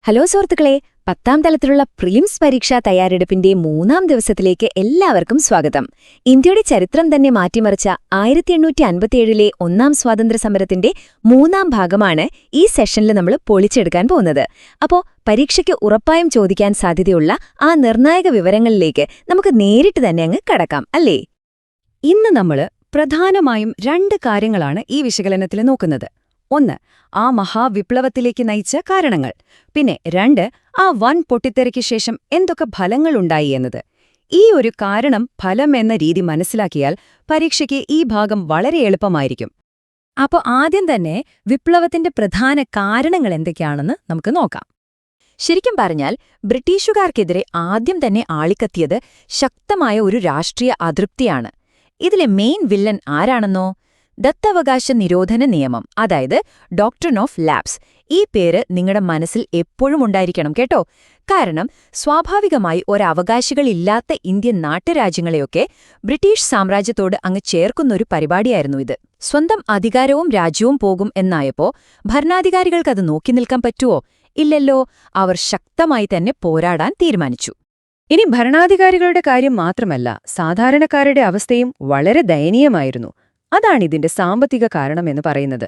Hello സുഹൃത്തുക്കളെ, 10ാം തലത്തിലുള്ള prelims പരീക്ഷാ തയ്യാറെടുപ്പിന്റെ 3ാം ദിവസത്തിലേക്ക് എല്ലാവർക്കും സ്വാഗതം. ഇന്ത്യയുടെ ചരിത്രം തന്നെ മാറ്റിമറിച്ച 1857ലെ 1ാം സ്വാതന്ത്ര്യസമരത്തിന്റെ 3ാം ഭാഗമാണ് ഈ സെഷനിൽ നമ്മൾ പൊളിച്ചെടുക്കാൻ പോകുന്നത്. അപ്പോൾ പരീക്ഷയ്ക്ക് ഉറപ്പായും ചോദിക്കാൻ സാധ്യതയുള്ള ആ നിർണായക വിവരങ്ങളിലേക്ക് നമുക്ക് നേരിട്ട് തന്നെ അങ്ങ് കടക്കാം, അല്ലേ? ഇന്ന് നമ്മൾ പ്രധാനമായും 2 കാര്യങ്ങളാണ് ഈ വിശകലനത്തിൽ നോക്കുന്നത്. 1, ആ മഹാവിപ്ലവത്തിലേക്ക് നയിച്ച കാരണങ്ങൾ. പിന്നെ 2, ആ വൻ പൊട്ടിത്തെറിക്ക് ശേഷം എന്തൊക്കെ ഫലങ്ങളുണ്ടായി എന്നത്. ഈ ഒരു കാരണം ഫലം എന്ന രീതി മനസ്സിലാക്കിയാൽ പരീക്ഷയ്ക്ക് ഈ ഭാഗം വളരെ എളുപ്പമായിരിക്കും. അപ്പോൾ ആദ്യം തന്നെ വിപ്ലവത്തിന്റെ പ്രധാന കാരണങ്ങൾ എന്തൊക്കെയാണെന്ന് നമുക്ക് നോക്കാം. ശരിക്കും പറഞ്ഞാൽ ബ്രിട്ടീഷുകാർക്കെതിരെ ആദ്യം തന്നെ ആളിക്കത്തിയത് ശക്തമായ ഒരു രാഷ്ട്രീയ അതൃപ്തിയാണ്. ഇതിലെ മെയിൻ വില്ലൻ ആരാണെന്നോ? ദത്തവകാശ നിരോധന നിയമം, അതായത് ഡോക്ട്രിൻ ഓഫ് ലാപ്സ്. ഈ പേര് നിങ്ങളുടെ മനസ്സിൽ എപ്പോഴും ഉണ്ടായിരിക്കണം കേട്ടോ. കാരണം സ്വാഭാവികമായി ഒരവകാശികളില്ലാത്ത ഇന്ത്യൻ നാട്ടുരാജ്യങ്ങളെയൊക്കെ ബ്രിട്ടീഷ് സാമ്രാജ്യത്തോട് അങ്ങ് ചേർക്കുന്നൊരു പരിപാടിയായിരുന്നു ഇത്. സ്വന്തം അധികാരവും രാജ്യവും പോകും എന്നായപ്പോ ഭരണാധികാരികൾക്കത് നോക്കി നിൽക്കാൻ പറ്റുമോ? ഇല്ലല്ലോ. അവർ ശക്തമായി തന്നെ പോരാടാൻ തീരുമാനിച്ചു. ഇനി ഭരണാധികാരികളുടെ കാര്യം മാത്രമല്ല, സാധാരണക്കാരുടെ അവസ്ഥയും വളരെ ദയനീയമായിരുന്നു. അതാണിതിന്റെ സാമ്പത്തിക കാരണമെന്ന് പറയുന്നത്.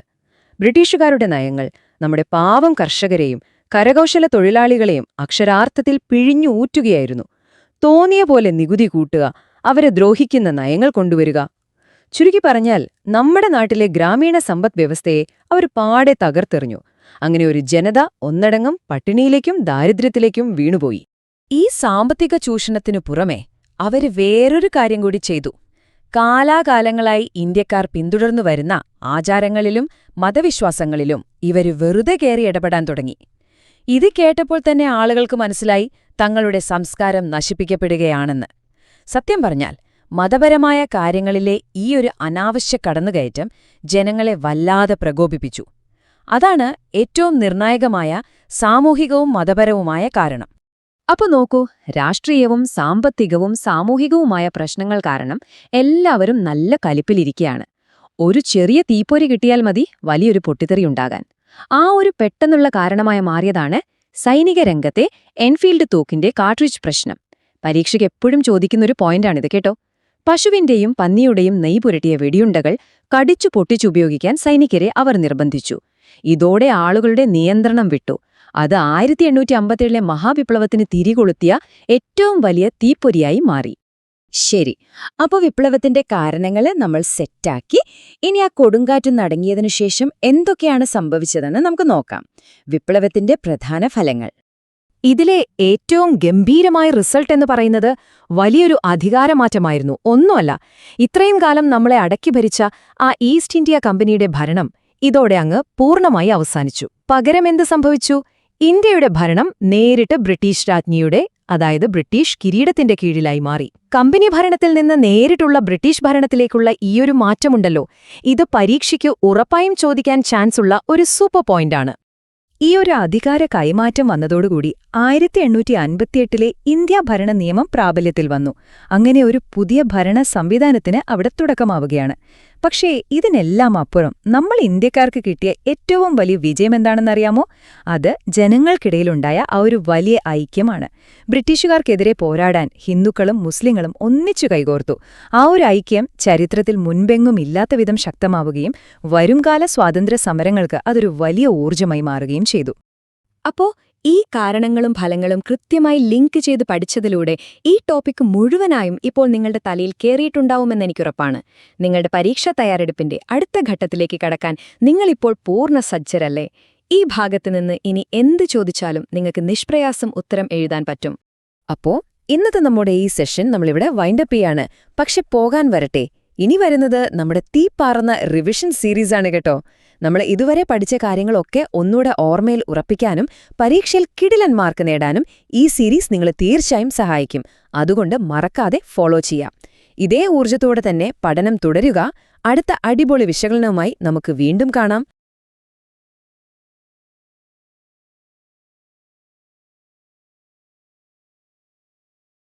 ബ്രിട്ടീഷുകാരുടെ നയങ്ങൾ നമ്മുടെ പാവം കർഷകരെയും കരകൗശല തൊഴിലാളികളെയും അക്ഷരാർത്ഥത്തിൽ പിഴിഞ്ഞു ഊറ്റുകയായിരുന്നു. തോന്നിയ പോലെ നികുതി കൂട്ടുക, അവരെ ദ്രോഹിക്കുന്ന നയങ്ങൾ കൊണ്ടുവരിക. ചുരുക്കി പറഞ്ഞാൽ നമ്മുടെ നാട്ടിലെ ഗ്രാമീണ സമ്പദ് വ്യവസ്ഥയെ അവർ പാടെ തകർത്തെറിഞ്ഞു. അങ്ങനെ ഒരു ജനത ഒന്നടങ്കം പട്ടിണിയിലേക്കും ദാരിദ്ര്യത്തിലേക്കും വീണുപോയി. ഈ സാമ്പത്തിക ചൂഷണത്തിനു പുറമെ അവര് വേറൊരു കാര്യം കൂടി ചെയ്തു. കാലാകാലങ്ങളായി ഇന്ത്യക്കാർ പിന്തുടർന്നു വരുന്ന ആചാരങ്ങളിലും മതവിശ്വാസങ്ങളിലും ഇവര് വെറുതെ കയറി ഇടപെടാൻ തുടങ്ങി. ഇത് കേട്ടപ്പോൾ തന്നെ ആളുകൾക്ക് മനസ്സിലായി തങ്ങളുടെ സംസ്കാരം നശിപ്പിക്കപ്പെടുകയാണെന്ന്. സത്യം പറഞ്ഞാൽ മതപരമായ കാര്യങ്ങളിലെ ഈയൊരു അനാവശ്യ കടന്നുകയറ്റം ജനങ്ങളെ വല്ലാതെ പ്രകോപിപ്പിച്ചു. അതാണ് ഏറ്റവും നിർണായകമായ സാമൂഹികവും മതപരവുമായ കാരണം. അപ്പൊ നോക്കൂ, രാഷ്ട്രീയവും സാമ്പത്തികവും സാമൂഹികവുമായ പ്രശ്നങ്ങൾ കാരണം എല്ലാവരും നല്ല കലിപ്പിലിരിക്കുകയാണ്. ഒരു ചെറിയ തീപ്പൊരി കിട്ടിയാൽ മതി വലിയൊരു പൊട്ടിത്തെറിയുണ്ടാകാൻ. ആ ഒരു പെട്ടെന്നുള്ള കാരണമായി മാറിയതാണ് സൈനിക രംഗത്തെ എൻഫീൽഡ് തോക്കിന്റെ കാർട്രിഡ്ജ് പ്രശ്നം. പരീക്ഷയ്ക്ക് എപ്പോഴും ചോദിക്കുന്നൊരു പോയിന്റാണിത് കേട്ടോ. പശുവിന്റെയും പന്നിയുടെയും നെയ് പുരട്ടിയ വെടിയുണ്ടകൾ കടിച്ചു പൊട്ടിച്ചുപയോഗിക്കാൻ സൈനികരെ അവർ നിർബന്ധിച്ചു. ഇതോടെ ആളുകളുടെ നിയന്ത്രണം വിട്ടു. അത് 1857ലെ മഹാവിപ്ലവത്തിന് തിരികൊളുത്തിയ ഏറ്റവും വലിയ തീപ്പൊരിയായി മാറി. ശരി, അപ്പോൾ വിപ്ലവത്തിന്റെ കാരണങ്ങൾ നമ്മൾ സെറ്റാക്കി. ഇനി ആ കൊടുങ്കാറ്റ് നടങ്ങിയതിനു ശേഷം എന്തൊക്കെയാണ് സംഭവിച്ചതെന്ന് നമുക്ക് നോക്കാം. വിപ്ലവത്തിന്റെ പ്രധാന ഫലങ്ങൾ. ഇതിലെ ഏറ്റവും ഗംഭീരമായ റിസൾട്ട് എന്ന് പറയുന്നത് വലിയൊരു അധികാരമാറ്റമായിരുന്നു. ഒന്നുമല്ല, ഇത്രയും കാലം നമ്മളെ അടക്കി ഭരിച്ച ആ ഈസ്റ്റ് ഇന്ത്യ കമ്പനിയുടെ ഭരണം ഇതോടെ അങ്ങ് പൂർണ്ണമായി അവസാനിച്ചു. പകരം എന്ത് സംഭവിച്ചു? ഇന്ത്യയുടെ ഭരണം നേരിട്ട് ബ്രിട്ടീഷ് രാജ്ഞിയുടെ, അതായത് ബ്രിട്ടീഷ് കിരീടത്തിന്റെ കീഴിലായി മാറി. കമ്പനി ഭരണത്തിൽ നിന്ന് നേരിട്ടുള്ള ബ്രിട്ടീഷ് ഭരണത്തിലേക്കുള്ള ഈയൊരു മാറ്റമുണ്ടല്ലോ, ഇത് പരീക്ഷയ്ക്ക് ഉറപ്പായും ചോദിക്കാൻ ചാൻസുള്ള ഒരു സൂപ്പർ പോയിന്റാണ്. ഈ ഒരു അധികാര കൈമാറ്റം വന്നതോടുകൂടി 1858ലെ ഇന്ത്യാ ഭരണ നിയമം പ്രാബല്യത്തിൽ വന്നു. അങ്ങനെ ഒരു പുതിയ ഭരണ സംവിധാനത്തിന് അവിടെ തുടക്കമാവുകയാണ്. പക്ഷേ ഇതിനെല്ലാം അപ്പുറം നമ്മൾ ഇന്ത്യക്കാർക്ക് കിട്ടിയ ഏറ്റവും വലിയ വിജയമെന്താണെന്നറിയാമോ? അത് ജനങ്ങൾക്കിടയിലുണ്ടായ ആ ഒരു വലിയ ഐക്യമാണ്. ബ്രിട്ടീഷുകാർക്കെതിരെ പോരാടാൻ ഹിന്ദുക്കളും മുസ്ലിങ്ങളും ഒന്നിച്ചു കൈകോർത്തു. ആ ഒരു ഐക്യം ചരിത്രത്തിൽ മുൻപെങ്ങും ഇല്ലാത്ത വിധം ശക്തമാവുകയും വരുംകാല സ്വാതന്ത്ര്യ സമരങ്ങൾക്ക് അതൊരു വലിയ ഊർജ്ജമായി മാറുകയും ചെയ്തു. അപ്പോ ഈ കാരണങ്ങളും ഫലങ്ങളും കൃത്യമായി ലിങ്ക് ചെയ്ത് പഠിച്ചതിലൂടെ ഈ ടോപ്പിക് മുഴുവനായും ഇപ്പോൾ നിങ്ങളുടെ തലയിൽ കയറിയിട്ടുണ്ടാവുമെന്നെനിക്കുറപ്പാണ്. നിങ്ങളുടെ പരീക്ഷാ തയ്യാറെടുപ്പിന്റെ അടുത്ത ഘട്ടത്തിലേക്ക് കടക്കാൻ നിങ്ങളിപ്പോൾ പൂർണ്ണ സജ്ജരല്ലേ? ഈ ഭാഗത്ത് നിന്ന് ഇനി എന്ത് ചോദിച്ചാലും നിങ്ങൾക്ക് നിഷ്പ്രയാസം ഉത്തരം എഴുതാൻ പറ്റും. അപ്പോ ഇന്നത്തെ നമ്മുടെ ഈ സെഷൻ നമ്മളിവിടെ വൈൻഡപ്പ് ചെയ്യാണ്. പക്ഷെ പോകാൻ വരട്ടെ, ഇനി വരുന്നത് നമ്മുടെ തീപ്പാറുന്ന റിവിഷൻ സീരീസാണ് കേട്ടോ. നമ്മൾ ഇതുവരെ പഠിച്ച കാര്യങ്ങളൊക്കെ ഒന്നുകൂടെ ഓർമ്മയിൽ ഉറപ്പിക്കാനും പരീക്ഷയിൽ കിടിലൻ മാർക്ക് നേടാനും ഈ സീരീസ് നിങ്ങളെ തീർച്ചയായും സഹായിക്കും. അതുകൊണ്ട് മറക്കാതെ ഫോളോ ചെയ്യാം. ഇതേ ഊർജ്ജത്തോടെ തന്നെ പഠനം തുടരുക. അടുത്ത അടിപൊളി വിശകലനവുമായി നമുക്ക് വീണ്ടും കാണാം.